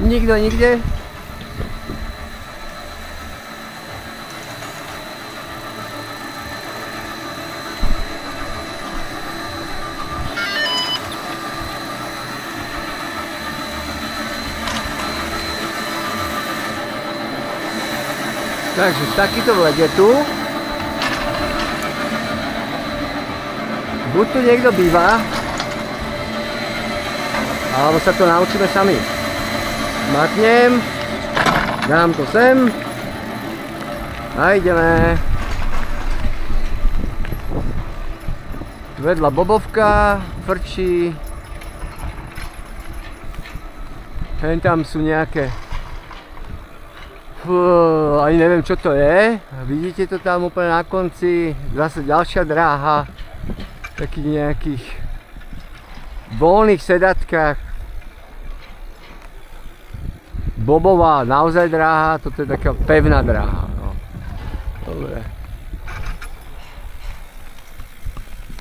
Nikto nikde? Takže takýto vlek je tu. Buď tu niekto býva, alebo sa to naučíme sami. Matnem, dám to sem a ideme. Vedľa bobovka frčí. Hen tam sú nejaké, ani neviem čo to je. Vidíte to tam úplne na konci, zase ďalšia dráha. Takých nejakých voľných sedatkách. Bobová naozaj dráha, toto je taká pevná dráha. No. Dobre.